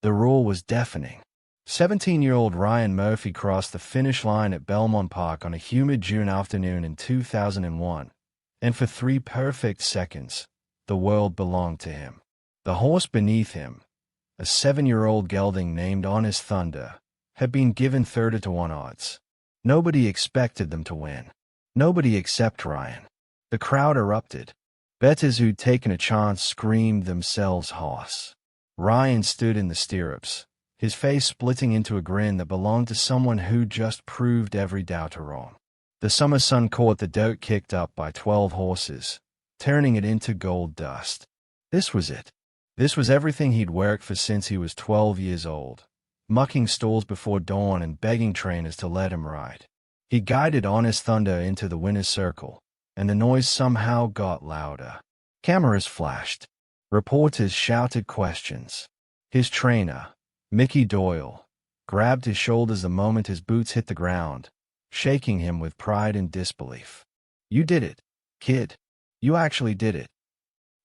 The roar was deafening. 17-year-old Ryan Murphy crossed the finish line at Belmont Park on a humid June afternoon in 2001, and for 3 perfect seconds, the world belonged to him. The horse beneath him, a 7-year-old gelding named Honest Thunder, had been given 30-to-1 odds. Nobody expected them to win. Nobody except Ryan. The crowd erupted. Bettors who'd taken a chance screamed themselves hoarse. Ryan stood in the stirrups, his face splitting into a grin that belonged to someone who'd just proved every doubter wrong. The summer sun caught the dirt kicked up by 12 horses, turning it into gold dust. This was it. This was everything he'd worked for since he was 12 years old, mucking stalls before dawn and begging trainers to let him ride. He guided Honest Thunder into the winner's circle, and the noise somehow got louder. Cameras flashed. Reporters shouted questions. His trainer, Mickey Doyle, grabbed his shoulders the moment his boots hit the ground, shaking him with pride and disbelief. "You did it, kid. You actually did it."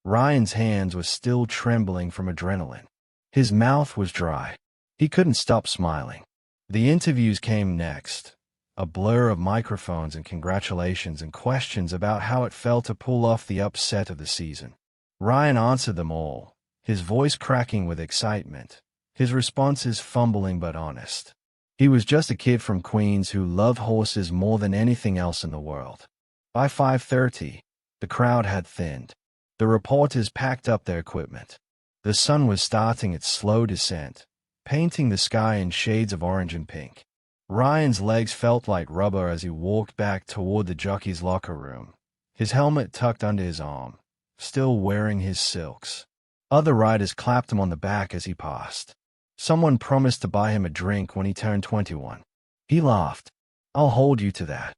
Ryan's hands were still trembling from adrenaline. His mouth was dry. He couldn't stop smiling. The interviews came next, a blur of microphones and congratulations and questions about how it felt to pull off the upset of the season. Ryan answered them all, his voice cracking with excitement, his responses fumbling but honest. He was just a kid from Queens who loved horses more than anything else in the world. By 5:30, the crowd had thinned. The reporters packed up their equipment. The sun was starting its slow descent, painting the sky in shades of orange and pink. Ryan's legs felt like rubber as he walked back toward the jockey's locker room, his helmet tucked under his arm, still wearing his silks. Other riders clapped him on the back as he passed. Someone promised to buy him a drink when he turned 21. He laughed. "I'll hold you to that."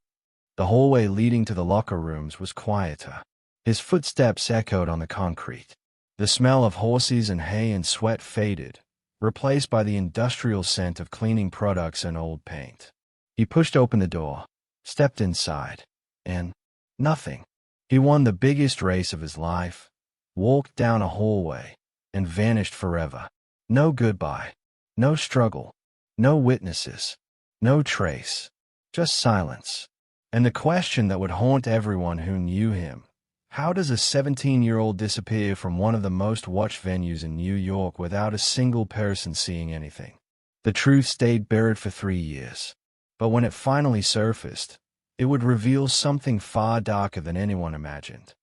The hallway leading to the locker rooms was quieter. His footsteps echoed on the concrete. The smell of horses and hay and sweat faded, replaced by the industrial scent of cleaning products and old paint. He pushed open the door, stepped inside, and nothing. He won the biggest race of his life, walked down a hallway, and vanished forever. No goodbye, no struggle, no witnesses, no trace, just silence. And the question that would haunt everyone who knew him: how does a 17-year-old disappear from one of the most watched venues in New York without a single person seeing anything? The truth stayed buried for 3 years. But when it finally surfaced, it would reveal something far darker than anyone imagined.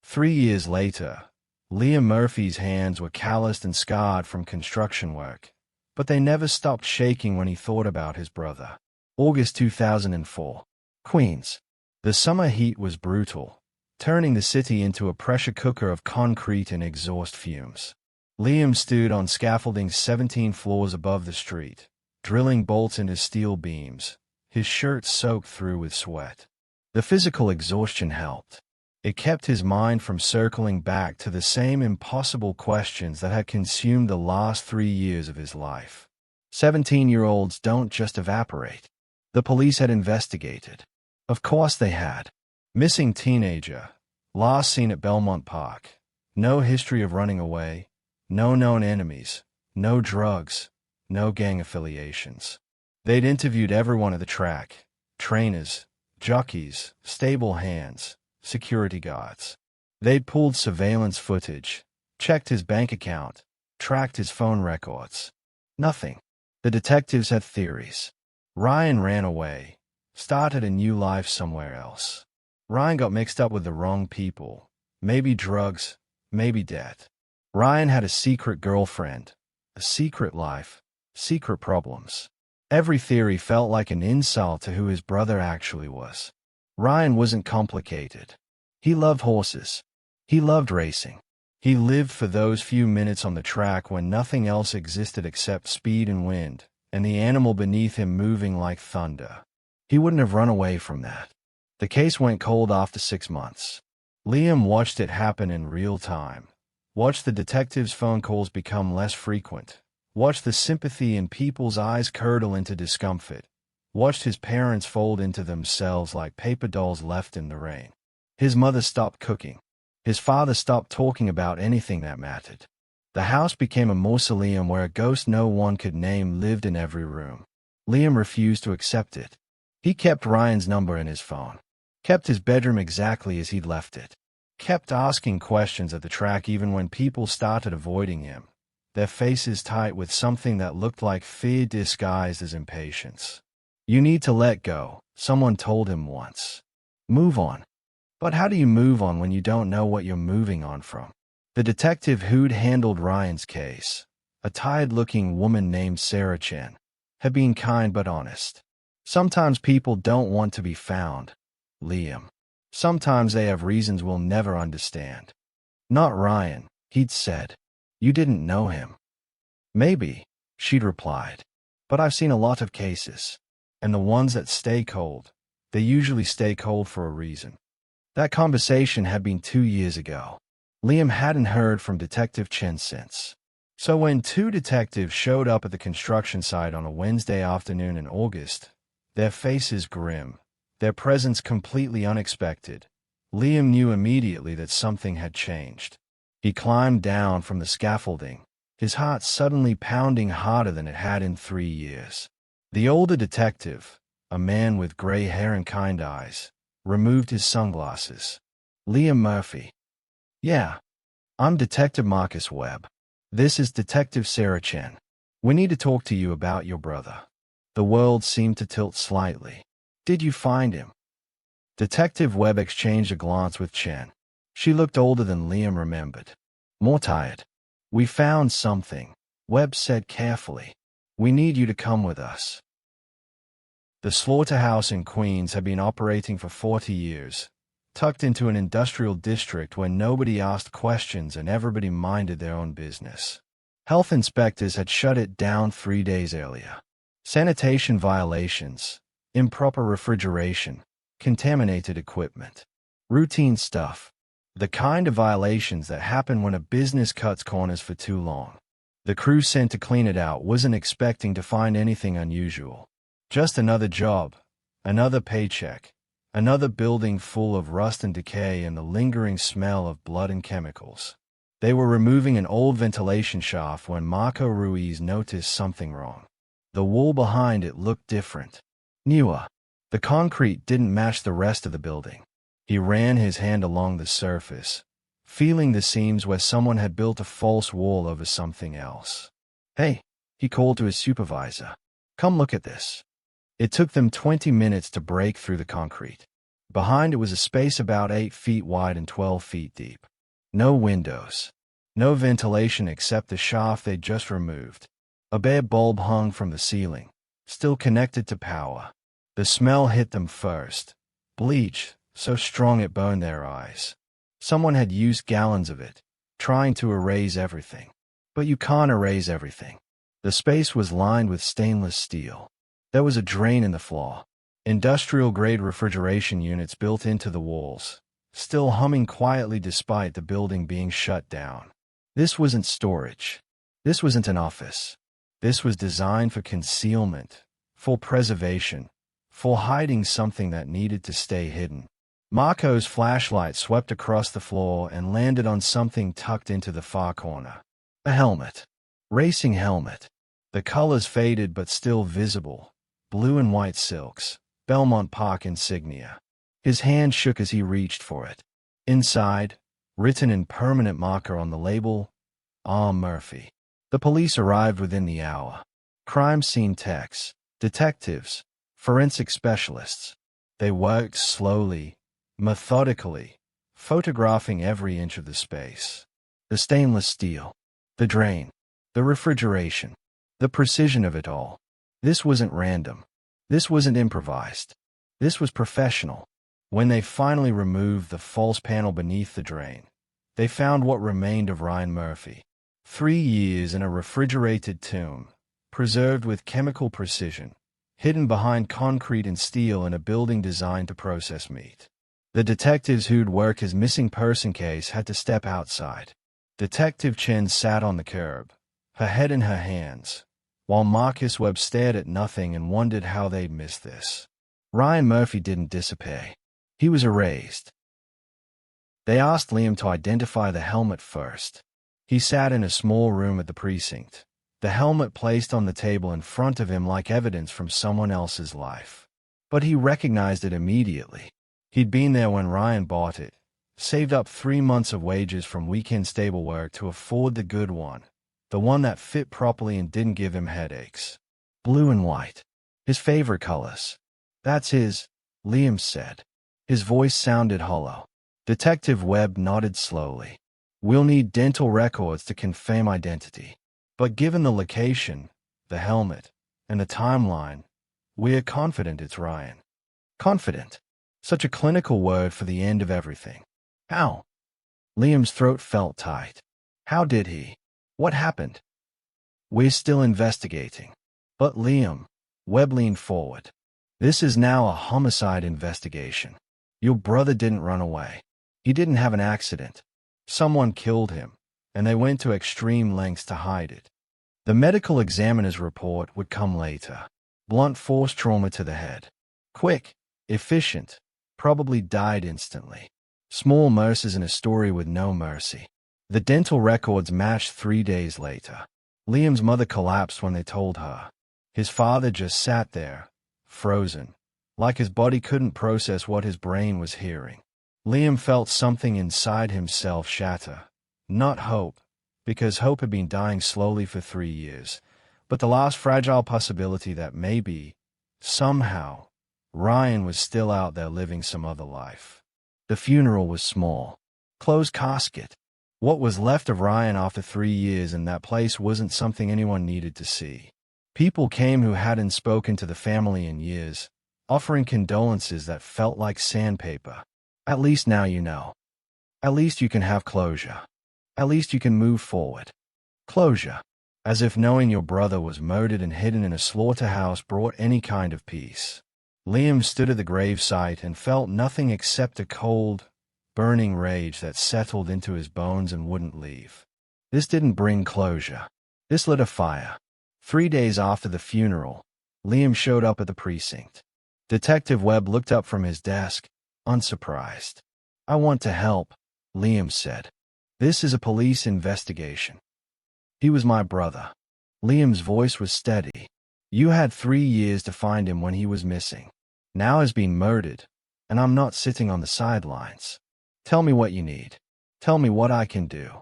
3 years later, Liam Murphy's hands were calloused and scarred from construction work, but they never stopped shaking when he thought about his brother. August 2004. Queens. The summer heat was brutal, turning the city into a pressure cooker of concrete and exhaust fumes. Liam stood on scaffolding 17 floors above the street, drilling bolts into steel beams, his shirt soaked through with sweat. The physical exhaustion helped. It kept his mind from circling back to the same impossible questions that had consumed the last 3 years of his life. 17-year-olds don't just evaporate. The police had investigated. Of course they had. Missing teenager, last seen at Belmont Park. No history of running away, no known enemies, no drugs, no gang affiliations. They'd interviewed everyone at the track: trainers, jockeys, stable hands, security guards. They'd pulled surveillance footage, checked his bank account, tracked his phone records. Nothing. The detectives had theories. Ryan ran away, started a new life somewhere else. Ryan got mixed up with the wrong people. Maybe drugs, maybe debt. Ryan had a secret girlfriend, a secret life, secret problems. Every theory felt like an insult to who his brother actually was. Ryan wasn't complicated. He loved horses. He loved racing. He lived for those few minutes on the track when nothing else existed except speed and wind, and the animal beneath him moving like thunder. He wouldn't have run away from that. The case went cold after 6 months. Liam watched it happen in real time. Watched the detectives' phone calls become less frequent. Watched the sympathy in people's eyes curdle into discomfort. Watched his parents fold into themselves like paper dolls left in the rain. His mother stopped cooking. His father stopped talking about anything that mattered. The house became a mausoleum where a ghost no one could name lived in every room. Liam refused to accept it. He kept Ryan's number in his phone, kept his bedroom exactly as he'd left it, kept asking questions at the track even when people started avoiding him, their faces tight with something that looked like fear disguised as impatience. "You need to let go," someone told him once. "Move on." But how do you move on when you don't know what you're moving on from? The detective who'd handled Ryan's case, a tired-looking woman named Sarah Chen, had been kind but honest. "Sometimes people don't want to be found, Liam. Sometimes they have reasons we'll never understand." "Not Ryan," he'd said. "You didn't know him." "Maybe," she'd replied. "But I've seen a lot of cases. And the ones that stay cold, they usually stay cold for a reason." That conversation had been 2 years ago. Liam hadn't heard from Detective Chen since. So when two detectives showed up at the construction site on a Wednesday afternoon in August, their faces grim, their presence completely unexpected, Liam knew immediately that something had changed. He climbed down from the scaffolding, his heart suddenly pounding harder than it had in 3 years. The older detective, a man with gray hair and kind eyes, removed his sunglasses. "Liam Murphy." "Yeah. I'm Detective Marcus Webb. This is Detective Sarah Chen. We need to talk to you about your brother." The world seemed to tilt slightly. "Did you find him?" Detective Webb exchanged a glance with Chen. She looked older than Liam remembered. More tired. "We found something," Webb said carefully. "We need you to come with us." The slaughterhouse in Queens had been operating for 40 years, tucked into an industrial district where nobody asked questions and everybody minded their own business. Health inspectors had shut it down 3 days earlier. Sanitation violations, improper refrigeration, contaminated equipment. Routine stuff. The kind of violations that happen when a business cuts corners for too long. The crew sent to clean it out wasn't expecting to find anything unusual. Just another job, another paycheck, another building full of rust and decay and the lingering smell of blood and chemicals. They were removing an old ventilation shaft when Marco Ruiz noticed something wrong. The wall behind it looked different, newer. The concrete didn't match the rest of the building. He ran his hand along the surface, feeling the seams where someone had built a false wall over something else. "Hey," he called to his supervisor. "Come look at this." It took them 20 minutes to break through the concrete. Behind it was a space about 8 feet wide and 12 feet deep. No windows. No ventilation except the shaft they'd just removed. A bare bulb hung from the ceiling, still connected to power. The smell hit them first. Bleach, so strong it burned their eyes. Someone had used gallons of it, trying to erase everything. But you can't erase everything. The space was lined with stainless steel. There was a drain in the floor. Industrial-grade refrigeration units built into the walls, still humming quietly despite the building being shut down. This wasn't storage. This wasn't an office. This was designed for concealment, for preservation, for hiding something that needed to stay hidden. Marco's flashlight swept across the floor and landed on something tucked into the far corner. A helmet. Racing helmet. The colors faded but still visible. Blue and white silks, Belmont Park insignia. His hand shook as he reached for it. Inside, written in permanent marker on the label, R. Murphy. The police arrived within the hour. Crime scene techs, detectives, forensic specialists. They worked slowly, methodically, photographing every inch of the space. The stainless steel, the drain, the refrigeration, the precision of it all. This wasn't random. This wasn't improvised. This was professional. When they finally removed the false panel beneath the drain, they found what remained of Ryan Murphy. 3 years in a refrigerated tomb, preserved with chemical precision, hidden behind concrete and steel in a building designed to process meat. The detectives who'd work his missing person case had to step outside. Detective Chen sat on the curb, her head in her hands, while Marcus Webb stared at nothing and wondered how they'd missed this. Ryan Murphy didn't disappear. He was erased. They asked Liam to identify the helmet first. He sat in a small room at the precinct, the helmet placed on the table in front of him like evidence from someone else's life. But he recognized it immediately. He'd been there when Ryan bought it, saved up 3 months of wages from weekend stable work to afford the good one, the one that fit properly and didn't give him headaches. Blue and white. His favorite colors. That's his, Liam said. His voice sounded hollow. Detective Webb nodded slowly. We'll need dental records to confirm identity. But given the location, the helmet, and the timeline, we're confident it's Ryan. Confident. Such a clinical word for the end of everything. How? Liam's throat felt tight. How did he? What happened? We're still investigating. But Liam, Webb leaned forward. This is now a homicide investigation. Your brother didn't run away. He didn't have an accident. Someone killed him, and they went to extreme lengths to hide it. The medical examiner's report would come later. Blunt force trauma to the head. Quick, efficient, probably died instantly. Small mercies in a story with no mercy. The dental records matched 3 days later. Liam's mother collapsed when they told her. His father just sat there, frozen, like his body couldn't process what his brain was hearing. Liam felt something inside himself shatter. Not hope, because hope had been dying slowly for 3 years, but the last fragile possibility that maybe, somehow, Ryan was still out there living some other life. The funeral was small. Closed casket. What was left of Ryan after 3 years in that place wasn't something anyone needed to see. People came who hadn't spoken to the family in years, offering condolences that felt like sandpaper. At least now you know. At least you can have closure. At least you can move forward. Closure. As if knowing your brother was murdered and hidden in a slaughterhouse brought any kind of peace. Liam stood at the gravesite and felt nothing except a cold, burning rage that settled into his bones and wouldn't leave. This didn't bring closure. This lit a fire. 3 days after the funeral, Liam showed up at the precinct. Detective Webb looked up from his desk, unsurprised. I want to help, Liam said. This is a police investigation. He was my brother. Liam's voice was steady. You had 3 years to find him when he was missing. Now he's been murdered, and I'm not sitting on the sidelines. Tell me what you need. Tell me what I can do.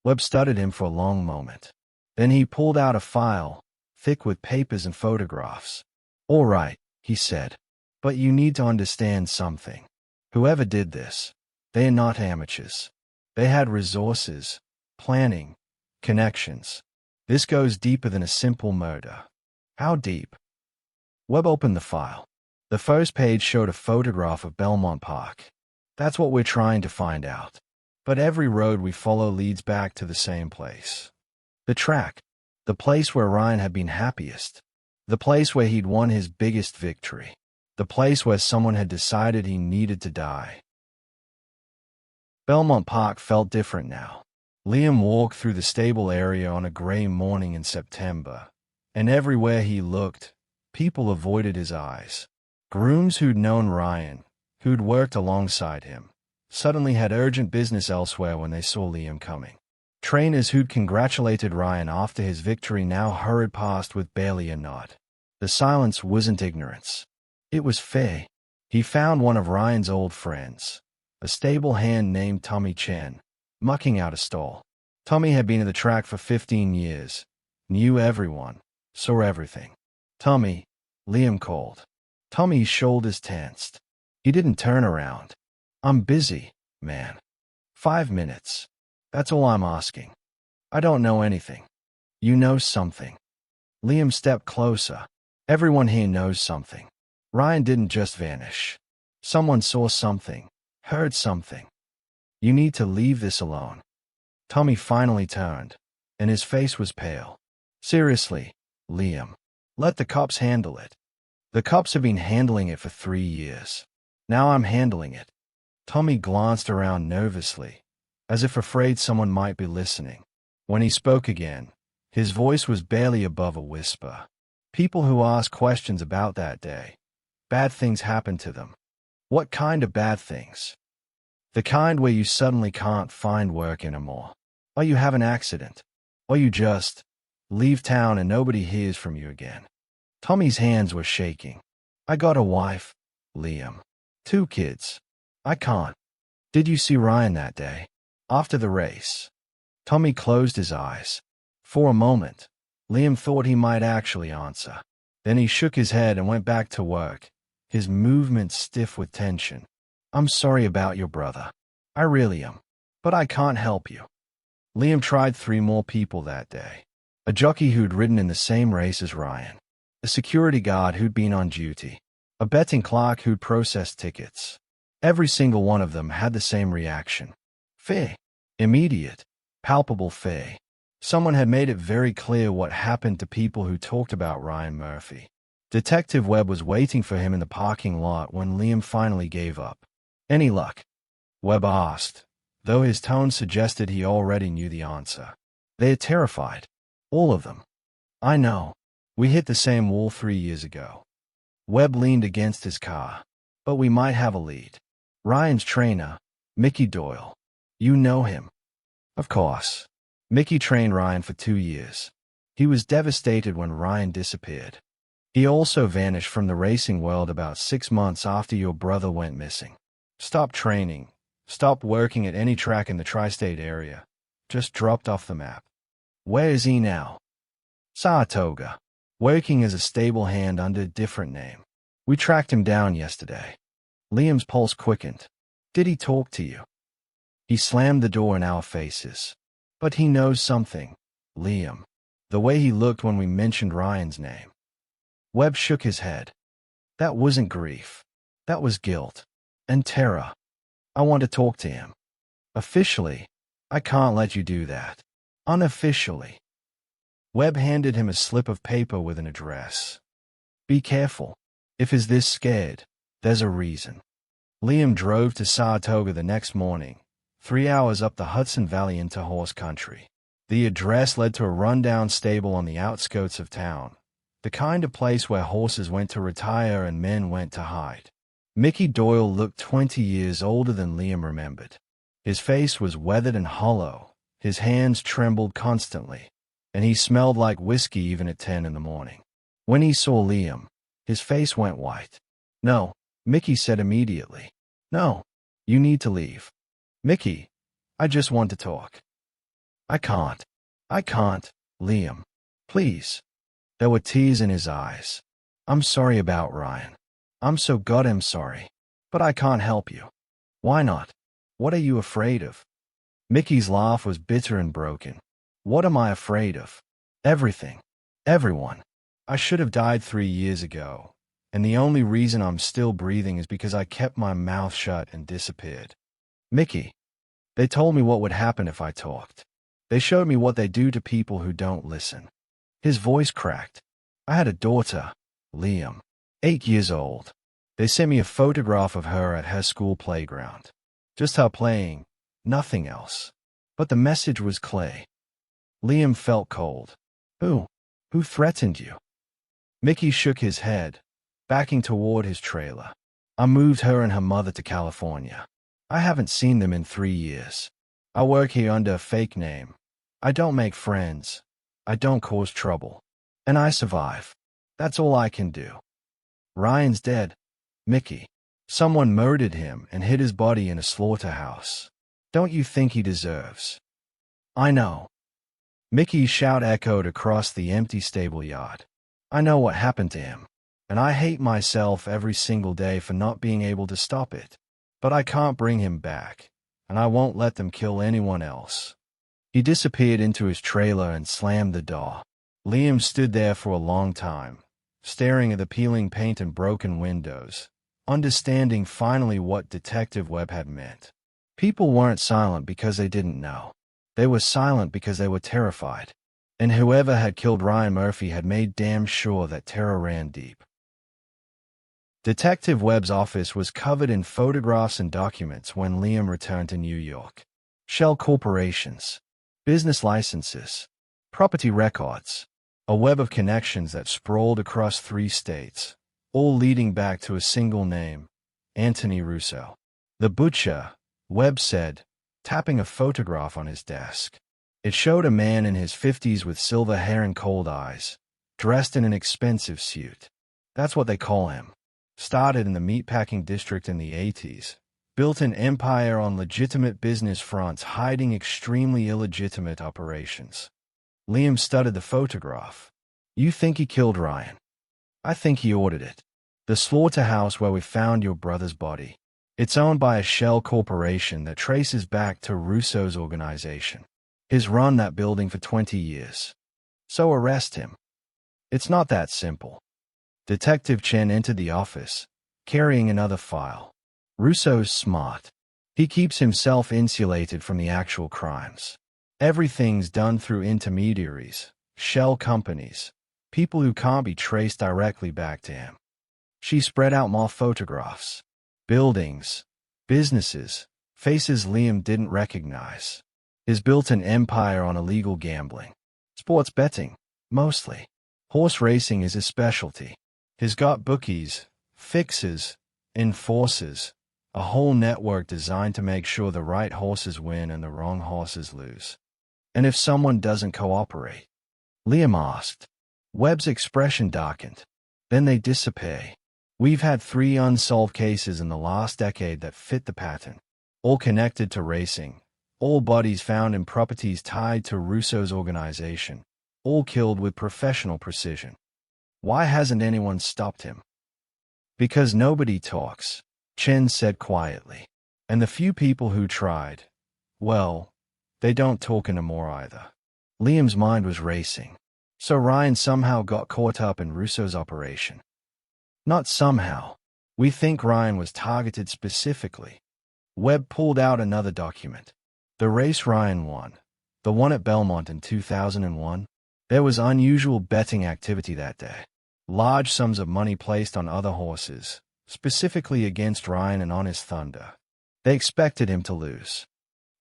Webb studied him for a long moment. Then he pulled out a file, thick with papers and photographs. All right, he said. But you need to understand something. Whoever did this, they are not amateurs. They had resources, planning, connections. This goes deeper than a simple murder. How deep? Webb opened the file. The first page showed a photograph of Belmont Park. That's what we're trying to find out. But every road we follow leads back to the same place. The track. The place where Ryan had been happiest. The place where he'd won his biggest victory. The place where someone had decided he needed to die. Belmont Park felt different now. Liam walked through the stable area on a gray morning in September, and everywhere he looked, people avoided his eyes. Grooms who'd known Ryan, who'd worked alongside him, suddenly had urgent business elsewhere when they saw Liam coming. Trainers who'd congratulated Ryan after his victory now hurried past with barely a nod. The silence wasn't ignorance. It was fear. He found one of Ryan's old friends, a stable hand named Tommy Chen, mucking out a stall. Tommy had been at the track for 15 years, knew everyone, saw everything. Tommy, Liam called. Tommy's shoulders tensed. He didn't turn around. I'm busy, man. 5 minutes. That's all I'm asking. I don't know anything. You know something. Liam stepped closer. Everyone here knows something. Ryan didn't just vanish. Someone saw something, heard something. You need to leave this alone. Tommy finally turned, and his face was pale. Seriously, Liam. Let the cops handle it. The cops have been handling it for 3 years. Now I'm handling it. Tommy glanced around nervously, as if afraid someone might be listening. When he spoke again, his voice was barely above a whisper. People who ask questions about that day, bad things happen to them. What kind of bad things? The kind where you suddenly can't find work anymore. Or you have an accident. Or you just leave town and nobody hears from you again. Tommy's hands were shaking. I got a wife, Liam. 2 kids. I can't. Did you see Ryan that day? After the race? Tommy closed his eyes. For a moment, Liam thought he might actually answer. Then he shook his head and went back to work, his movements stiff with tension. I'm sorry about your brother. I really am. But I can't help you. Liam tried 3 more people that day. A jockey who'd ridden in the same race as Ryan. A security guard who'd been on duty. A betting clerk who'd processed tickets. Every single one of them had the same reaction. Fear. Immediate, palpable fear. Someone had made it very clear what happened to people who talked about Ryan Murphy. Detective Webb was waiting for him in the parking lot when Liam finally gave up. Any luck? Webb asked, though his tone suggested he already knew the answer. They're terrified. All of them. I know. We hit the same wall 3 years ago. Webb leaned against his car. But we might have a lead. Ryan's trainer, Mickey Doyle. You know him. Of course. Mickey trained Ryan for 2 years. He was devastated when Ryan disappeared. He also vanished from the racing world about 6 months after your brother went missing. Stopped training. Stopped working at any track in the tri-state area. Just dropped off the map. Where is he now? Saratoga. Working as a stable hand under a different name. We tracked him down yesterday. Liam's pulse quickened. Did he talk to you? He slammed the door in our faces. But he knows something, Liam. The way he looked when we mentioned Ryan's name. Webb shook his head. That wasn't grief. That was guilt. And terror. I want to talk to him. Officially, I can't let you do that. Unofficially. Webb handed him a slip of paper with an address. Be careful. If he's this scared, there's a reason. Liam drove to Saratoga the next morning, 3 hours up the Hudson Valley into horse country. The address led to a rundown stable on the outskirts of town, the kind of place where horses went to retire and men went to hide. Mickey Doyle looked 20 years older than Liam remembered. His face was weathered and hollow, his hands trembled constantly, and he smelled like whiskey even at 10 in the morning. When he saw Liam, his face went white. No, Mickey said immediately. No, you need to leave. Mickey, I just want to talk. I can't, Liam. Please. There were tears in his eyes. I'm sorry about Ryan. I'm so goddamn sorry. But I can't help you. Why not? What are you afraid of? Mickey's laugh was bitter and broken. What am I afraid of? Everything. Everyone. I should have died 3 years ago, and the only reason I'm still breathing is because I kept my mouth shut and disappeared. Mickey. They told me what would happen if I talked. They showed me what they do to people who don't listen. His voice cracked. I had a daughter, Liam, 8 years old. They sent me a photograph of her at her school playground. Just her playing, nothing else. But the message was clear. Liam felt cold. Who threatened you? Mickey shook his head, backing toward his trailer. I moved her and her mother to California. I haven't seen them in 3 years. I work here under a fake name. I don't make friends. I don't cause trouble. And I survive. That's all I can do. Ryan's dead, Mickey. Someone murdered him and hid his body in a slaughterhouse. Don't you think he deserves? I know. Mickey's shout echoed across the empty stable yard. I know what happened to him, and I hate myself every single day for not being able to stop it. But I can't bring him back, and I won't let them kill anyone else. He disappeared into his trailer and slammed the door. Liam stood there for a long time, staring at the peeling paint and broken windows, understanding finally what Detective Webb had meant. People weren't silent because they didn't know. They were silent because they were terrified. And whoever had killed Ryan Murphy had made damn sure that terror ran deep. Detective Webb's office was covered in photographs and documents when Liam returned to New York. Shell corporations, business licenses, property records, a web of connections that sprawled across 3 states, all leading back to a single name, Anthony Russo. The butcher, Webb said, tapping a photograph on his desk. It showed a man in his 50s with silver hair and cold eyes, dressed in an expensive suit. That's what they call him. Started in the meatpacking district in the 80s. Built an empire on legitimate business fronts, hiding extremely illegitimate operations. Liam studied the photograph. You think he killed Ryan? I think he ordered it. The slaughterhouse where we found your brother's body. It's owned by a shell corporation that traces back to Russo's organization. He's run that building for 20 years. So arrest him. It's not that simple. Detective Chen entered the office, carrying another file. Russo's smart. He keeps himself insulated from the actual crimes. Everything's done through intermediaries, shell companies, people who can't be traced directly back to him. She spread out more photographs. Buildings, businesses, faces Liam didn't recognize. He's built an empire on illegal gambling. Sports betting, mostly. Horse racing is his specialty. He's got bookies, fixers, enforcers, a whole network designed to make sure the right horses win and the wrong horses lose. And if someone doesn't cooperate? Liam asked. Webb's expression darkened. Then they disappear. We've had 3 unsolved cases in the last decade that fit the pattern. All connected to racing. All bodies found in properties tied to Russo's organization. All killed with professional precision. Why hasn't anyone stopped him? Because nobody talks, Chen said quietly. And the few people who tried, well, they don't talk anymore either. Liam's mind was racing. So Ryan somehow got caught up in Russo's operation. Not somehow. We think Ryan was targeted specifically. Webb pulled out another document. The race Ryan won, the one at Belmont in 2001, there was unusual betting activity that day. Large sums of money placed on other horses, specifically against Ryan and on his Thunder. They expected him to lose.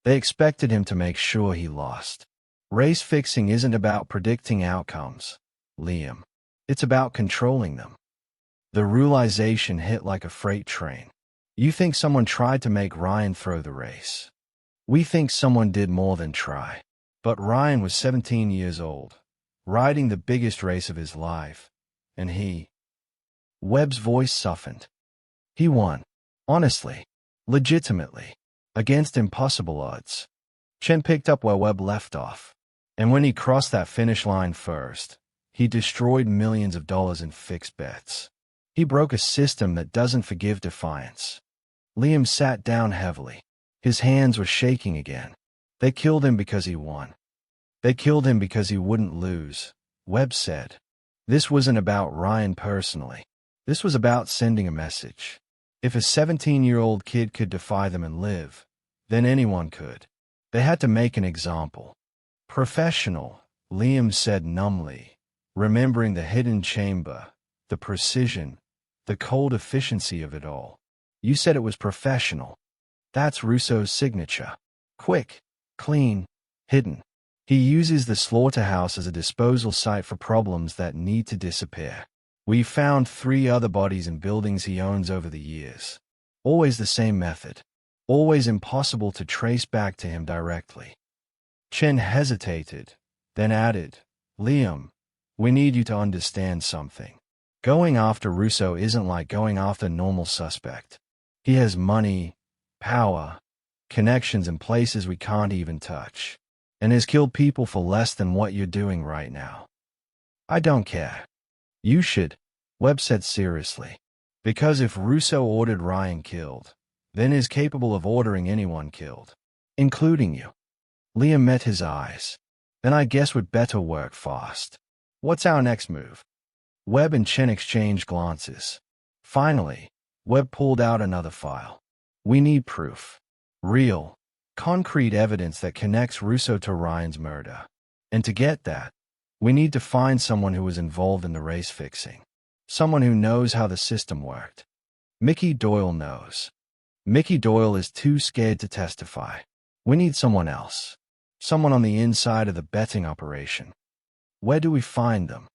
They expected him to make sure he lost. Race fixing isn't about predicting outcomes, Liam. It's about controlling them. The realization hit like a freight train. You think someone tried to make Ryan throw the race. We think someone did more than try. But Ryan was 17 years old, riding the biggest race of his life. And he... Webb's voice softened. He won. Honestly. Legitimately. Against impossible odds. Chen picked up where Webb left off. And when he crossed that finish line first, he destroyed millions of dollars in fixed bets. He broke a system that doesn't forgive defiance. Liam sat down heavily. His hands were shaking again. They killed him because he won. They killed him because he wouldn't lose, Webb said. This wasn't about Ryan personally. This was about sending a message. If a 17-year-old kid could defy them and live, then anyone could. They had to make an example. Professional, Liam said numbly, remembering the hidden chamber, the precision, the cold efficiency of it all. You said it was professional. That's Russo's signature. Quick, clean, hidden. He uses the slaughterhouse as a disposal site for problems that need to disappear. We found 3 other bodies in buildings he owns over the years. Always the same method. Always impossible to trace back to him directly. Chen hesitated, then added, Liam, we need you to understand something. Going after Russo isn't like going after a normal suspect. He has money, power, connections in places we can't even touch, and has killed people for less than what you're doing right now. I don't care. You should, Webb said seriously. Because if Russo ordered Ryan killed, then is capable of ordering anyone killed, including you. Liam met his eyes. Then I guess we'd better work fast. What's our next move? Webb and Chen exchanged glances. Finally, Webb pulled out another file. We need proof. Real, concrete evidence that connects Russo to Ryan's murder. And to get that, we need to find someone who was involved in the race fixing. Someone who knows how the system worked. Mickey Doyle knows. Mickey Doyle is too scared to testify. We need someone else. Someone on the inside of the betting operation. Where do we find them?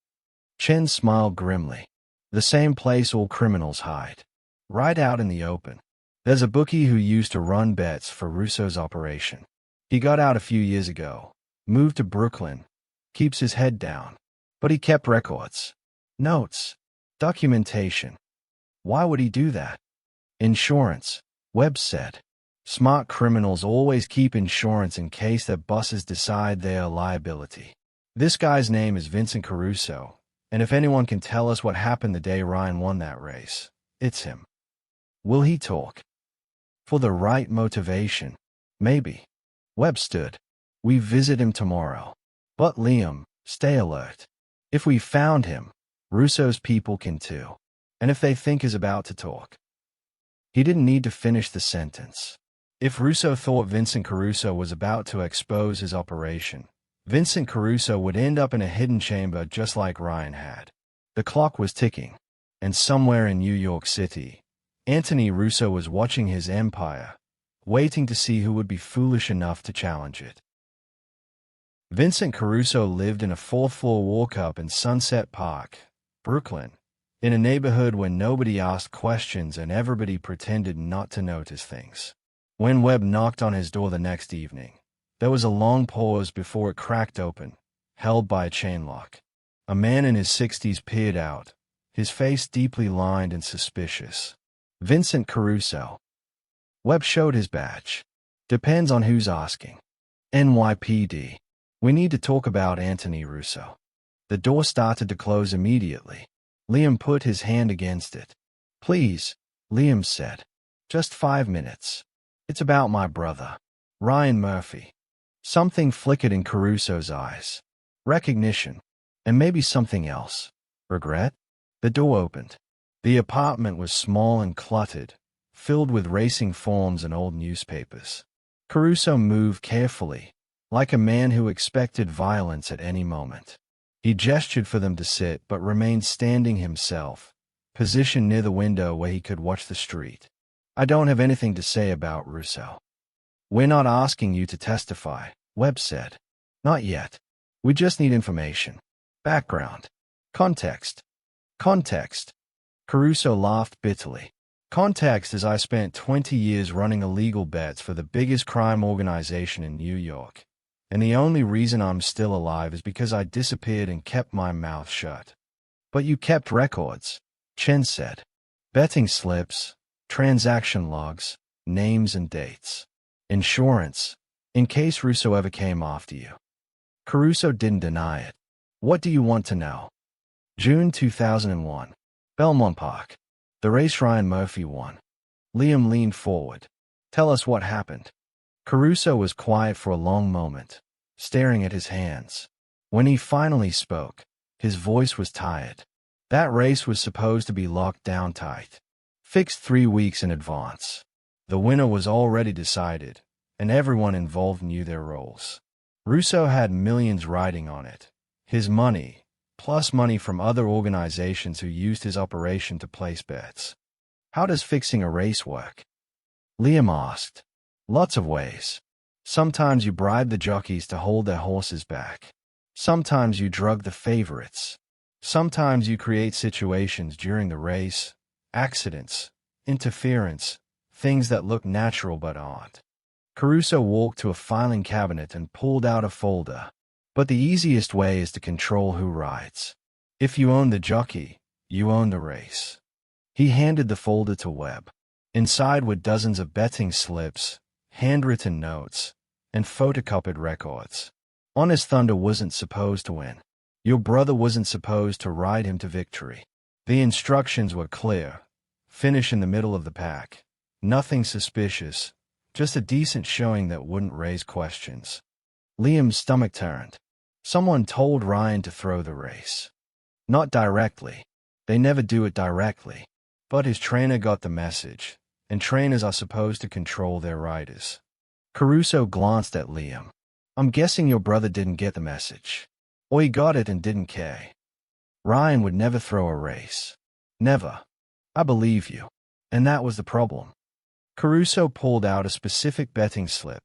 Chen smiled grimly. The same place all criminals hide. Right out in the open. There's a bookie who used to run bets for Russo's operation. He got out a few years ago, moved to Brooklyn, keeps his head down. But he kept records, notes, documentation. Why would he do that? Insurance, Webb said. Smart criminals always keep insurance in case their bosses decide they are a liability. This guy's name is Vincent Caruso, and if anyone can tell us what happened the day Ryan won that race, it's him. Will he talk? For the right motivation? Maybe. Webb stood. We visit him tomorrow. But Liam, stay alert. If we found him, Russo's people can too. And if they think he's about to talk. He didn't need to finish the sentence. If Russo thought Vincent Caruso was about to expose his operation, Vincent Caruso would end up in a hidden chamber just like Ryan had. The clock was ticking, and somewhere in New York City, Anthony Russo was watching his empire, waiting to see who would be foolish enough to challenge it. Vincent Caruso lived in a fourth-floor walk-up in Sunset Park, Brooklyn, in a neighborhood where nobody asked questions and everybody pretended not to notice things. When Webb knocked on his door the next evening, there was a long pause before it cracked open, held by a chain lock. A man in his 60s peered out, his face deeply lined and suspicious. Vincent Caruso. Webb showed his badge. Depends on who's asking. NYPD. We need to talk about Anthony Russo. The door started to close immediately. Liam put his hand against it. Please, Liam said. Just 5 minutes. It's about my brother, Ryan Murphy. Something flickered in Caruso's eyes. Recognition. And maybe something else. Regret? The door opened. The apartment was small and cluttered, filled with racing forms and old newspapers. Caruso moved carefully, like a man who expected violence at any moment. He gestured for them to sit but remained standing himself, positioned near the window where he could watch the street. I don't have anything to say about Russo. We're not asking you to testify, Webb said. Not yet. We just need information. Background. Context. Context. Caruso laughed bitterly. Context is I spent 20 years running illegal bets for the biggest crime organization in New York. And the only reason I'm still alive is because I disappeared and kept my mouth shut. But you kept records, Chen said. Betting slips, transaction logs, names and dates. Insurance, in case Russo ever came after you. Caruso didn't deny it. What do you want to know? June 2001. Belmont Park. The race Ryan Murphy won. Liam leaned forward. Tell us what happened. Caruso was quiet for a long moment, staring at his hands. When he finally spoke, his voice was tired. That race was supposed to be locked down tight. Fixed 3 weeks in advance. The winner was already decided, and everyone involved knew their roles. Russo had millions riding on it. His money, plus money from other organizations who used his operation to place bets. How does fixing a race work? Liam asked. Lots of ways. Sometimes you bribe the jockeys to hold their horses back. Sometimes you drug the favorites. Sometimes you create situations during the race, accidents, interference, things that look natural but aren't. Caruso walked to a filing cabinet and pulled out a folder. But the easiest way is to control who rides. If you own the jockey, you own the race. He handed the folder to Webb. Inside were dozens of betting slips, handwritten notes, and photocopied records. Honest Thunder wasn't supposed to win. Your brother wasn't supposed to ride him to victory. The instructions were clear. Finish in the middle of the pack. Nothing suspicious, just a decent showing that wouldn't raise questions. Liam's stomach turned. Someone told Ryan to throw the race. Not directly. They never do it directly. But his trainer got the message, and trainers are supposed to control their riders. Caruso glanced at Liam. I'm guessing your brother didn't get the message. Or he got it and didn't care. Ryan would never throw a race. Never. I believe you. And that was the problem. Caruso pulled out a specific betting slip,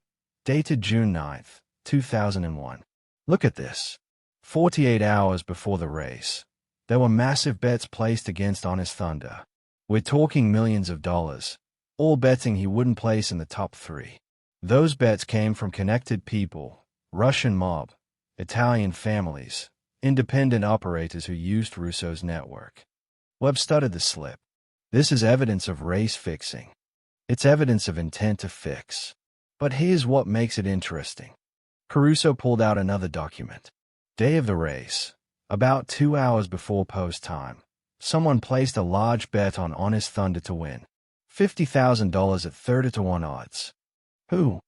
dated June 9th, 2001. Look at this. 48 hours before the race, there were massive bets placed against Honest Thunder. We're talking millions of dollars, all betting he wouldn't place in the top 3. Those bets came from connected people, Russian mob, Italian families, independent operators who used Russo's network. Webb studied the slip. This is evidence of race fixing. It's evidence of intent to fix. But here's what makes it interesting. Caruso pulled out another document. Day of the race. About 2 hours before post time, someone placed a large bet on Honest Thunder to win. $50,000 at 30-1 odds. Who?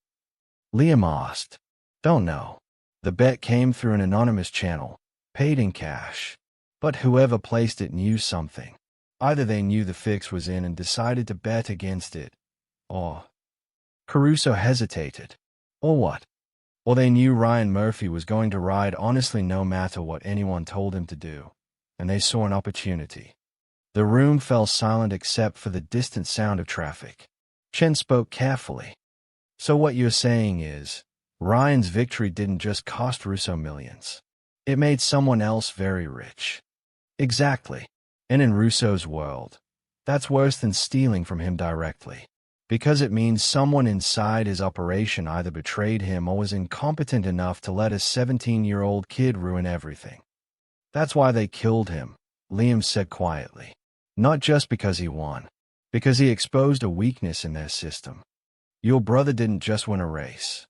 Liam asked. Don't know. The bet came through an anonymous channel, paid in cash. But whoever placed it knew something. Either they knew the fix was in and decided to bet against it, or... Caruso hesitated. Or what? Or they knew Ryan Murphy was going to ride honestly no matter what anyone told him to do, and they saw an opportunity. The room fell silent except for the distant sound of traffic. Chen spoke carefully. So what you're saying is, Ryan's victory didn't just cost Russo millions. It made someone else very rich. Exactly. And in Russo's world, that's worse than stealing from him directly. Because it means someone inside his operation either betrayed him or was incompetent enough to let a 17-year-old kid ruin everything. That's why they killed him, Liam said quietly. Not just because he won. Because he exposed a weakness in their system. Your brother didn't just win a race.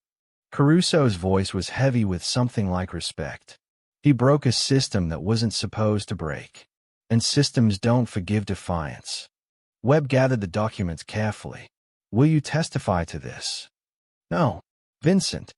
Caruso's voice was heavy with something like respect. He broke a system that wasn't supposed to break. And systems don't forgive defiance. Webb gathered the documents carefully. Will you testify to this? No. Vincent.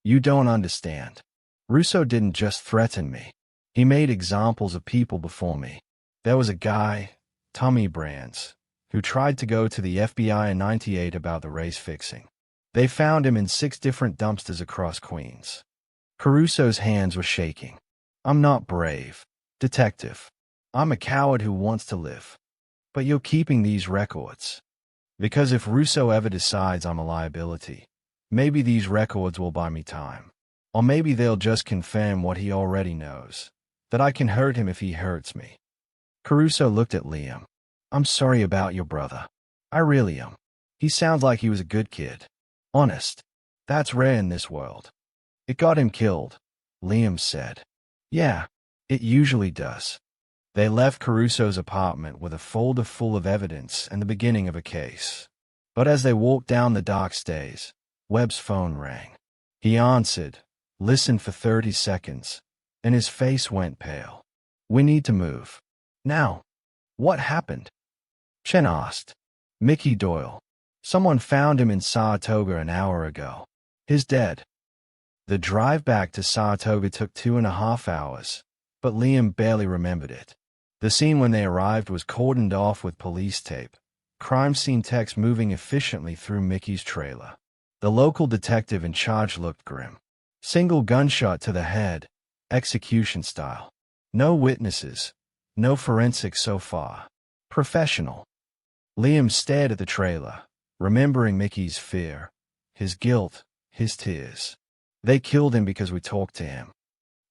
You don't understand. Russo didn't just threaten me. He made examples of people before me. There was a guy, Tommy Brands, who tried to go to the FBI in '98 about the race fixing. They found him in 6 different dumpsters across Queens. Caruso's hands were shaking. I'm not brave, detective. I'm a coward who wants to live. But you're keeping these records. Because if Russo ever decides I'm a liability, maybe these records will buy me time. Or maybe they'll just confirm what he already knows, that I can hurt him if he hurts me. Caruso looked at Liam. I'm sorry about your brother. I really am. He sounds like he was a good kid. Honest. That's rare in this world. It got him killed, Liam said. Yeah, it usually does. They left Caruso's apartment with a folder full of evidence and the beginning of a case. But as they walked down the dark stairs, Webb's phone rang. He answered, listened for 30 seconds, and his face went pale. We need to move. Now. What happened? Chen asked. Mickey Doyle. Someone found him in Saratoga an hour ago. He's dead. The drive back to Saratoga took 2.5 hours, but Liam barely remembered it. The scene when they arrived was cordoned off with police tape, crime scene techs moving efficiently through Mickey's trailer. The local detective in charge looked grim. Single gunshot to the head, execution style. No witnesses, no forensics so far. Professional. Liam stared at the trailer, remembering Mickey's fear, his guilt, his tears. They killed him because we talked to him.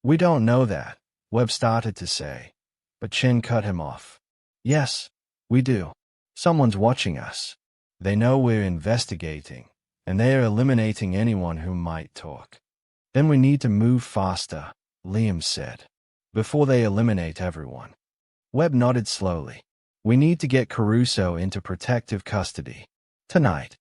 We don't know that, Webb started to say. But Chen cut him off. Yes, we do. Someone's watching us. They know we're investigating, and they are eliminating anyone who might talk. Then we need to move faster, Liam said, before they eliminate everyone. Webb nodded slowly. We need to get Caruso into protective custody. Tonight.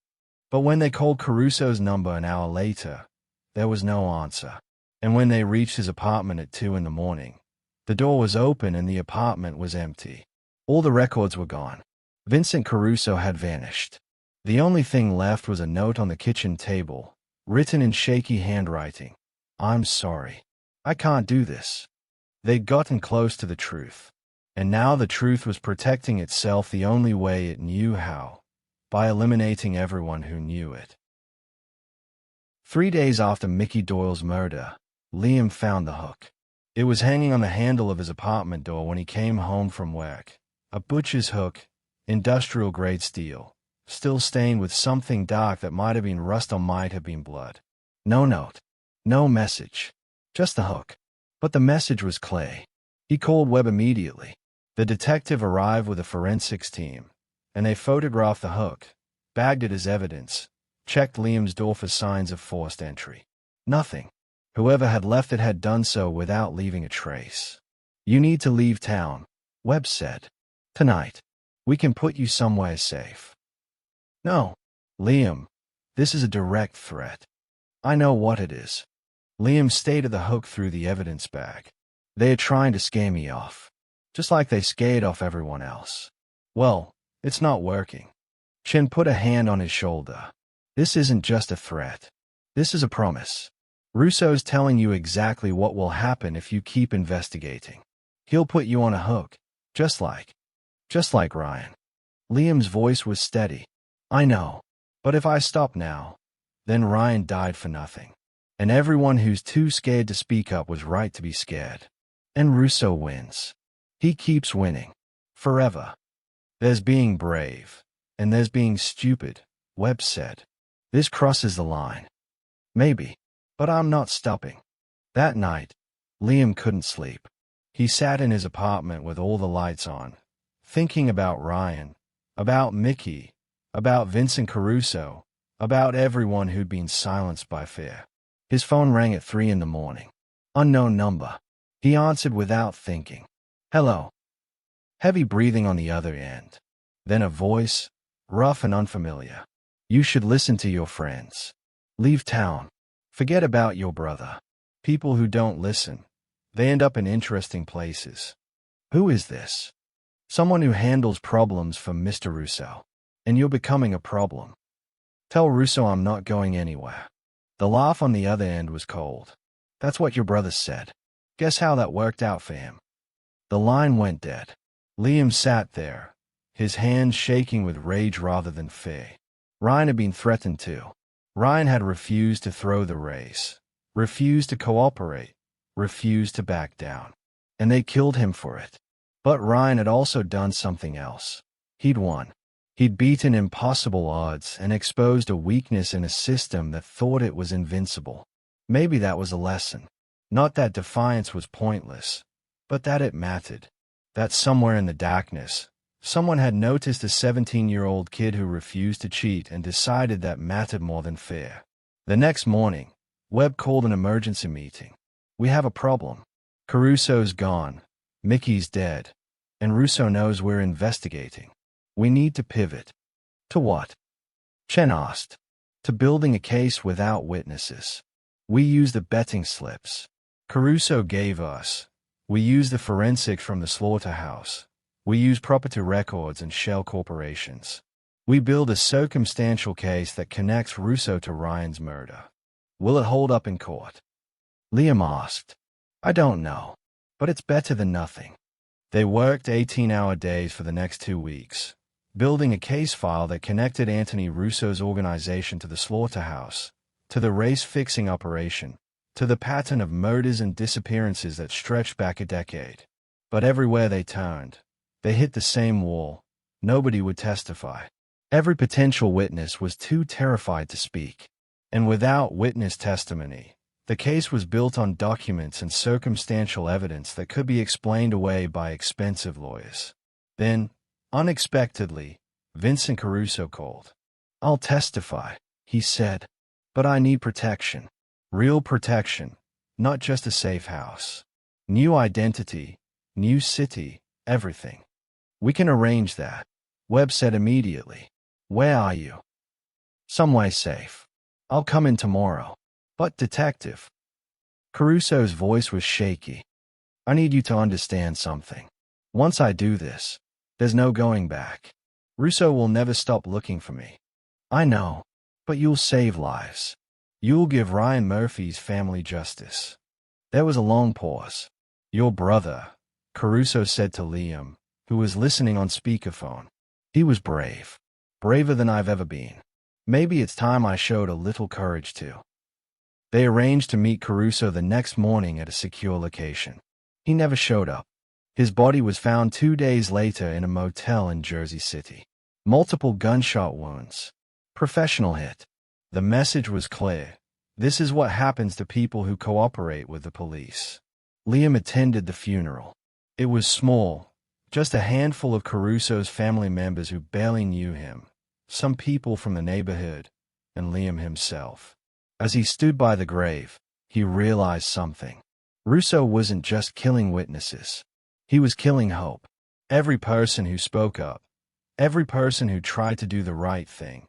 But when they called Caruso's number an hour later, there was no answer. And when they reached his apartment at 2 in the morning, the door was open and the apartment was empty. All the records were gone. Vincent Caruso had vanished. The only thing left was a note on the kitchen table, written in shaky handwriting. I'm sorry. I can't do this. They'd gotten close to the truth. And now the truth was protecting itself the only way it knew how, by eliminating everyone who knew it. 3 days after Mickey Doyle's murder, Liam found the hook. It was hanging on the handle of his apartment door when he came home from work. A butcher's hook, industrial-grade steel, still stained with something dark that might have been rust or might have been blood. No note. No message. Just the hook. But the message was clay. He called Webb immediately. The detective arrived with a forensics team, and they photographed the hook, bagged it as evidence, checked Liam's door for signs of forced entry. Nothing. Whoever had left it had done so without leaving a trace. "You need to leave town," Webb said. "Tonight. We can put you somewhere safe." "No, Liam. This is a direct threat." "I know what it is." Liam stayed at the hook through the evidence bag. "They are trying to scare me off. Just like they scared off everyone else." "Well, it's not working." Chen put a hand on his shoulder. "This isn't just a threat. This is a promise. Russo's telling you exactly what will happen if you keep investigating. He'll put you on a hook, just like Ryan." Liam's voice was steady. "I know. But if I stop now, then Ryan died for nothing. And everyone who's too scared to speak up was right to be scared. And Russo wins. He keeps winning. Forever. There's being brave, and there's being stupid," Webb said. "This crosses the line." "Maybe. But I'm not stopping." That night, Liam couldn't sleep. He sat in his apartment with all the lights on, thinking about Ryan, about Mickey, about Vincent Caruso, about everyone who'd been silenced by fear. His phone rang at 3 in the morning. Unknown number. He answered without thinking. "Hello." Heavy breathing on the other end. Then a voice, rough and unfamiliar. "You should listen to your friends. Leave town. Forget about your brother. People who don't listen, they end up in interesting places." Who is this? "Someone who handles problems for Mr. Russo. And you're becoming a problem. Tell Russo I'm not going anywhere." The laugh on the other end was cold. "That's what your brother said. Guess how that worked out for him." The line went dead. Liam sat there, his hands shaking with rage rather than fear. Ryan had been threatened too. Ryan had refused to throw the race, refused to cooperate, refused to back down. And they killed him for it. But Ryan had also done something else. He'd won. He'd beaten impossible odds and exposed a weakness in a system that thought it was invincible. Maybe that was a lesson. Not that defiance was pointless, but that it mattered. That somewhere in the darkness, someone had noticed a 17-year-old kid who refused to cheat and decided that mattered more than fear. The next morning, Webb called an emergency meeting. "We have a problem. Caruso's gone, Mickey's dead, and Russo knows we're investigating. We need to pivot." "To what?" Chen asked. "To building a case without witnesses. We use the betting slips Caruso gave us. We use the forensics from the slaughterhouse. We use property records and shell corporations. We build a circumstantial case that connects Russo to Ryan's murder. Will it hold up in court?" Liam asked. "I don't know, but it's better than nothing." They worked 18-hour days for the next 2 weeks, building a case file that connected Anthony Russo's organization to the slaughterhouse, to the race-fixing operation, to the pattern of murders and disappearances that stretched back a decade. But everywhere they turned, they hit the same wall. Nobody would testify. Every potential witness was too terrified to speak. And without witness testimony, the case was built on documents and circumstantial evidence that could be explained away by expensive lawyers. Then, unexpectedly, Vincent Caruso called. "I'll testify," he said. "But I need protection. Real protection, not just a safe house. New identity, new city, everything." "We can arrange that," Webb said immediately. "Where are you?" "Somewhere safe. I'll come in tomorrow." "But detective." Caruso's voice was shaky. "I need you to understand something. Once I do this, there's no going back. Russo will never stop looking for me." "I know, but you'll save lives. You'll give Ryan Murphy's family justice." There was a long pause. "Your brother," Caruso said to Liam, who was listening on speakerphone. "He was brave. Braver than I've ever been. Maybe it's time I showed a little courage too." They arranged to meet Caruso the next morning at a secure location. He never showed up. His body was found 2 days later in a motel in Jersey City. Multiple gunshot wounds. Professional hit. The message was clear. This is what happens to people who cooperate with the police. Liam attended the funeral. It was small, just a handful of Caruso's family members who barely knew him, some people from the neighborhood, and Liam himself. As he stood by the grave, he realized something. Russo wasn't just killing witnesses. He was killing hope. Every person who spoke up, every person who tried to do the right thing,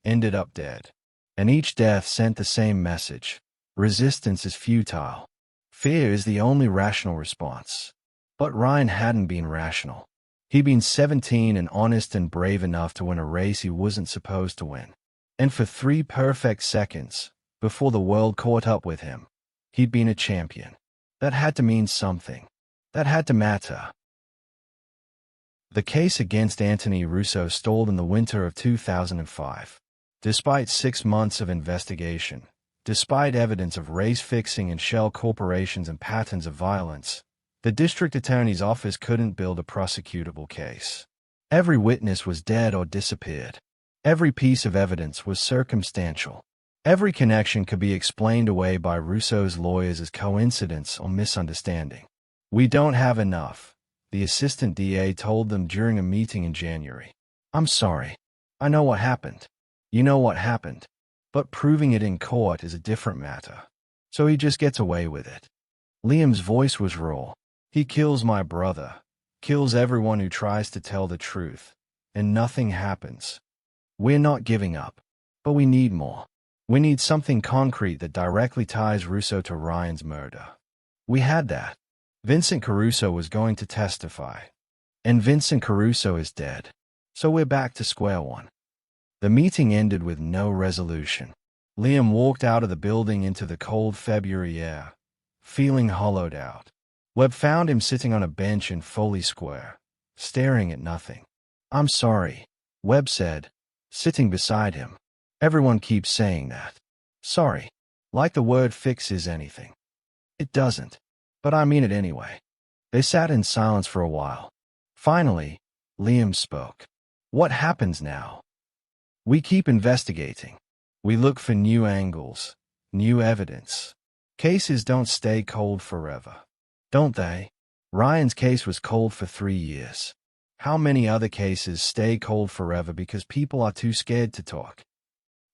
ended up dead. And each death sent the same message. Resistance is futile. Fear is the only rational response. But Ryan hadn't been rational. He'd been 17 and honest and brave enough to win a race he wasn't supposed to win. And for 3 perfect seconds, before the world caught up with him, he'd been a champion. That had to mean something. That had to matter. The case against Anthony Russo stalled in the winter of 2005. Despite 6 months of investigation, despite evidence of race fixing and shell corporations and patterns of violence, the district attorney's office couldn't build a prosecutable case. Every witness was dead or disappeared. Every piece of evidence was circumstantial. Every connection could be explained away by Russo's lawyers as coincidence or misunderstanding. "We don't have enough," the assistant DA told them during a meeting in January. "I'm sorry. I know what happened. You know what happened. But proving it in court is a different matter. So he just gets away with it." Liam's voice was raw. "He kills my brother, kills everyone who tries to tell the truth, and nothing happens. We're not giving up. But we need more. We need something concrete that directly ties Russo to Ryan's murder." We had that. Vincent Caruso was going to testify. And Vincent Caruso is dead. So we're back to square one. The meeting ended with no resolution. Liam walked out of the building into the cold February air, feeling hollowed out. Webb found him sitting on a bench in Foley Square, staring at nothing. "I'm sorry," Webb said, sitting beside him. "Everyone keeps saying that. Sorry. Like the word fixes anything. It doesn't. But I mean it anyway." They sat in silence for a while. Finally, Liam spoke. "What happens now?" "We keep investigating. We look for new angles, new evidence. Cases don't stay cold forever. Don't they? Ryan's case was cold for 3 years. How many other cases stay cold forever because people are too scared to talk?"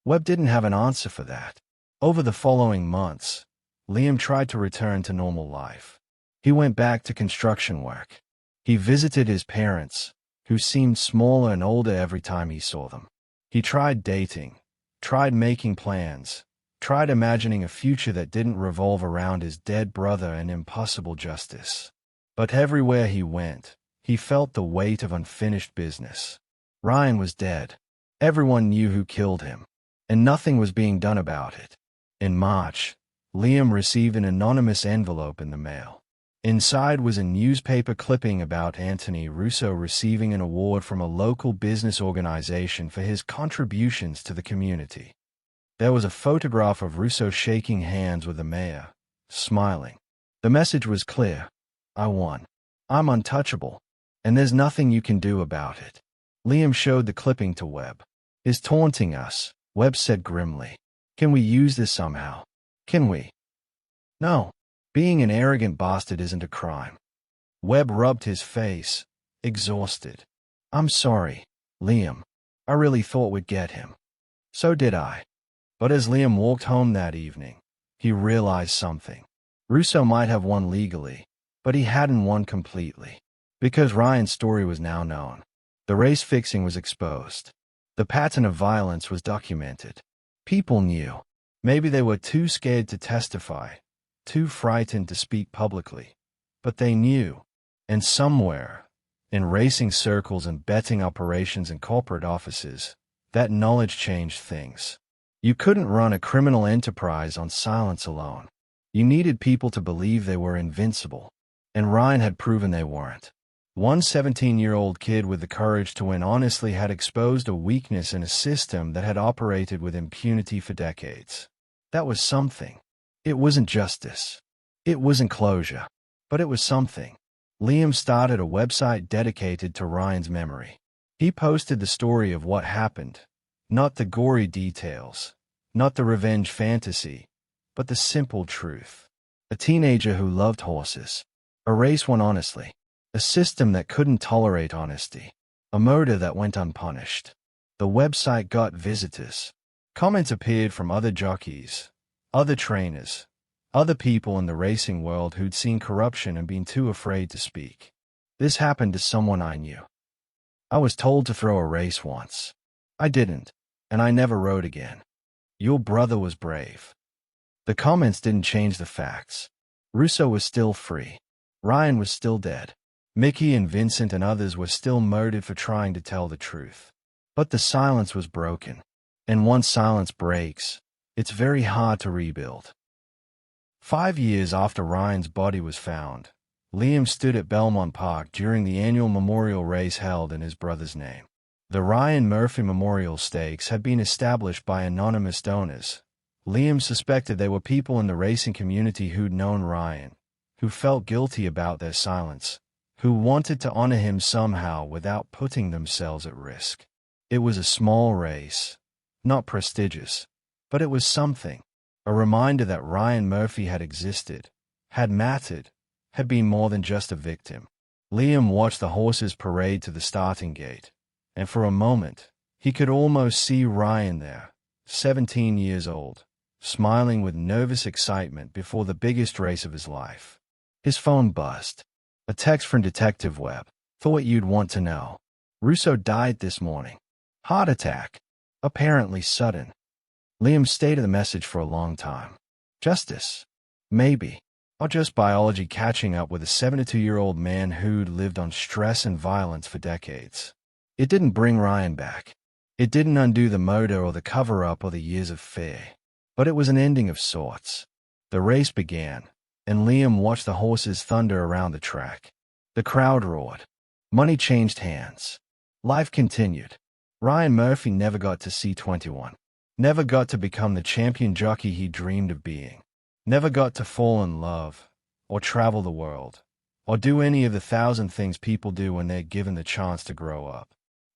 Webb didn't have an answer for that. Over the following months, Liam tried to return to normal life. He went back to construction work. He visited his parents, who seemed smaller and older every time he saw them. He tried dating, tried making plans, tried imagining a future that didn't revolve around his dead brother and impossible justice. But everywhere he went, he felt the weight of unfinished business. Ryan was dead. Everyone knew who killed him, and nothing was being done about it. In March, Liam received an anonymous envelope in the mail. Inside was a newspaper clipping about Anthony Russo receiving an award from a local business organization for his contributions to the community. There was a photograph of Russo shaking hands with the mayor, smiling. The message was clear. "I won. I'm untouchable. And there's nothing you can do about it." Liam showed the clipping to Webb. "Is taunting us," Webb said grimly. "Can we use this somehow? Can we?" "No. Being an arrogant bastard isn't a crime." Webb rubbed his face, exhausted. "I'm sorry, Liam. I really thought we'd get him." "So did I." But as Liam walked home that evening, he realized something. Russo might have won legally, but he hadn't won completely. Because Ryan's story was now known. The race fixing was exposed. The pattern of violence was documented. People knew. Maybe they were too scared to testify, too frightened to speak publicly. But they knew. And somewhere, in racing circles and betting operations and corporate offices, that knowledge changed things. You couldn't run a criminal enterprise on silence alone. You needed people to believe they were invincible. And Ryan had proven they weren't. One 17-year-old kid with the courage to win honestly had exposed a weakness in a system that had operated with impunity for decades. That was something. It wasn't justice. It wasn't closure. But it was something. Liam started a website dedicated to Ryan's memory. He posted the story of what happened, not the gory details, not the revenge fantasy, but the simple truth. A teenager who loved horses. A race won honestly. A system that couldn't tolerate honesty. A murder that went unpunished. The website got visitors. Comments appeared from other jockeys, other trainers, Other people in the racing world who'd seen corruption and been too afraid to speak. This happened to someone I knew. I was told to throw a race once. I didn't, and I never rode again. Your brother was brave. The comments didn't change the facts. Russo was still free. Ryan was still dead. Mickey and Vincent and others were still murdered for trying to tell the truth. But the silence was broken. And once silence breaks, it's very hard to rebuild. 5 years after Ryan's body was found, Liam stood at Belmont Park during the annual memorial race held in his brother's name. The Ryan Murphy Memorial Stakes had been established by anonymous donors. Liam suspected they were people in the racing community who'd known Ryan, who felt guilty about their silence, who wanted to honor him somehow without putting themselves at risk. It was a small race, not prestigious, but it was something, a reminder that Ryan Murphy had existed, had mattered, had been more than just a victim. Liam watched the horses parade to the starting gate, and for a moment, he could almost see Ryan there, 17 years old, smiling with nervous excitement before the biggest race of his life. His phone buzzed. A text from Detective Webb. Thought you'd want to know. Russo died this morning. Heart attack. Apparently sudden. Liam stayed at the message for a long time. Justice? Maybe. Or just biology catching up with a 72-year-old man who'd lived on stress and violence for decades. It didn't bring Ryan back. It didn't undo the murder or the cover-up or the years of fear. But it was an ending of sorts. The race began, and Liam watched the horses thunder around the track. The crowd roared. Money changed hands. Life continued. Ryan Murphy never got to see 21. Never got to become the champion jockey he dreamed of being. Never got to fall in love, or travel the world, or do any of the 1,000 things people do when they're given the chance to grow up.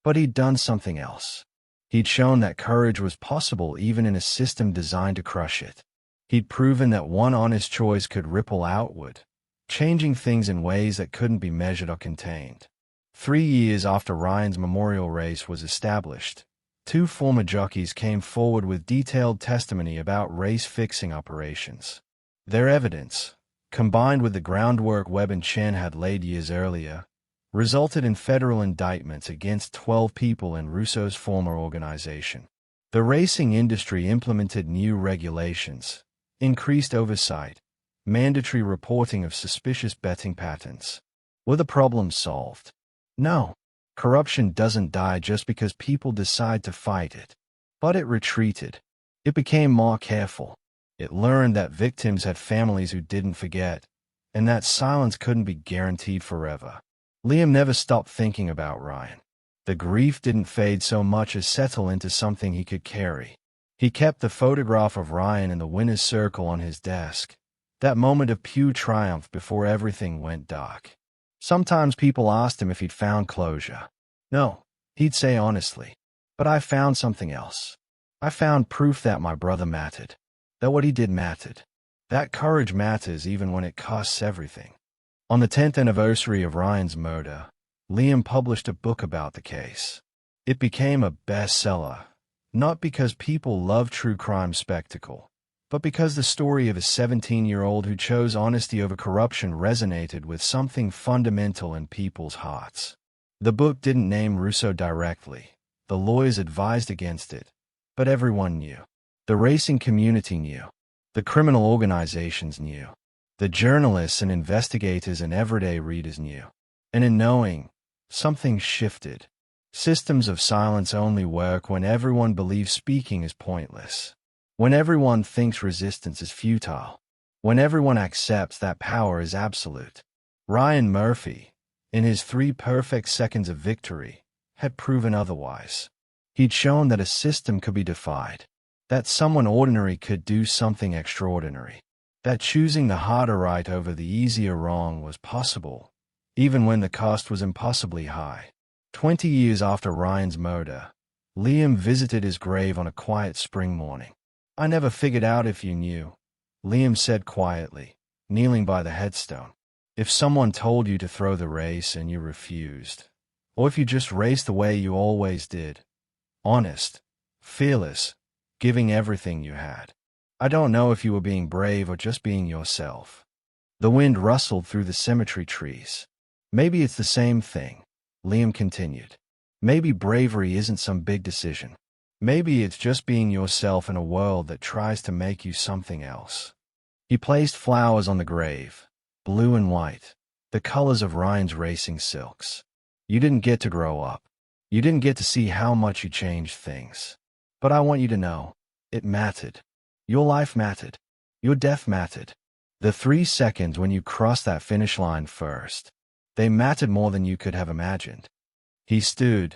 But he'd done something else. He'd shown that courage was possible even in a system designed to crush it. He'd proven that one honest choice could ripple outward, changing things in ways that couldn't be measured or contained. 3 years after Ryan's memorial race was established, 2 former jockeys came forward with detailed testimony about race-fixing operations. Their evidence, combined with the groundwork Webb and Chen had laid years earlier, resulted in federal indictments against 12 people in Russo's former organization. The racing industry implemented new regulations, increased oversight, mandatory reporting of suspicious betting patterns. Were the problems solved? No. Corruption doesn't die just because people decide to fight it. But it retreated. It became more careful. It learned that victims had families who didn't forget, and that silence couldn't be guaranteed forever. Liam never stopped thinking about Ryan. The grief didn't fade so much as settle into something he could carry. He kept the photograph of Ryan in the winner's circle on his desk, that moment of pure triumph before everything went dark. Sometimes people asked him if he'd found closure. No, he'd say honestly, but I found something else. I found proof that my brother mattered, that what he did mattered, that courage matters even when it costs everything. On the 10th anniversary of Ryan's murder, Liam published a book about the case. It became a bestseller, not because people love true crime spectacle, but because the story of a 17-year-old who chose honesty over corruption resonated with something fundamental in people's hearts. The book didn't name Russo directly. The lawyers advised against it, but everyone knew. The racing community knew. The criminal organizations knew. The journalists and investigators and everyday readers knew. And in knowing, something shifted. Systems of silence only work when everyone believes speaking is pointless. When everyone thinks resistance is futile. When everyone accepts that power is absolute. Ryan Murphy, in his 3 perfect seconds of victory, had proven otherwise. He'd shown that a system could be defied. That someone ordinary could do something extraordinary. That choosing the harder right over the easier wrong was possible, even when the cost was impossibly high. 20 years after Ryan's murder, Liam visited his grave on a quiet spring morning. I never figured out if you knew, Liam said quietly, kneeling by the headstone. If someone told you to throw the race and you refused, or if you just raced the way you always did, honest, fearless, giving everything you had. I don't know if you were being brave or just being yourself. The wind rustled through the cemetery trees. Maybe it's the same thing, Liam continued. Maybe bravery isn't some big decision. Maybe it's just being yourself in a world that tries to make you something else. He placed flowers on the grave, blue and white, the colors of Ryan's racing silks. You didn't get to grow up. You didn't get to see how much you changed things. But I want you to know, it mattered. Your life mattered. Your death mattered. The 3 seconds when you crossed that finish line first, they mattered more than you could have imagined. He stood,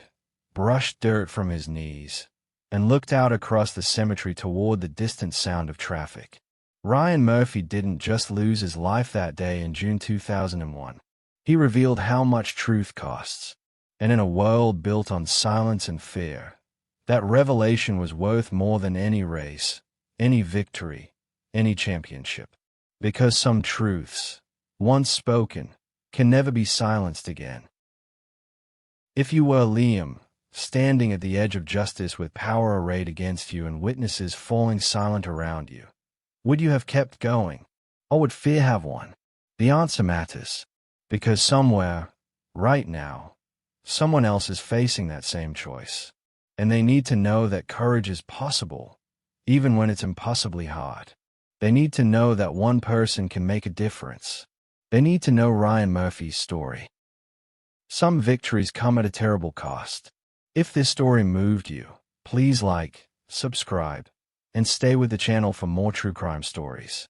brushed dirt from his knees, and looked out across the cemetery toward the distant sound of traffic. Ryan Murphy didn't just lose his life that day in June 2001. He revealed how much truth costs. And in a world built on silence and fear, that revelation was worth more than any race, any victory, any championship. Because some truths, once spoken, can never be silenced again. If you were Liam, standing at the edge of justice with power arrayed against you and witnesses falling silent around you, would you have kept going? Or would fear have won? The answer matters. Because somewhere, right now, someone else is facing that same choice. And they need to know that courage is possible, even when it's impossibly hard. They need to know that one person can make a difference. They need to know Ryan Murphy's story. Some victories come at a terrible cost. If this story moved you, please like, subscribe, and stay with the channel for more true crime stories.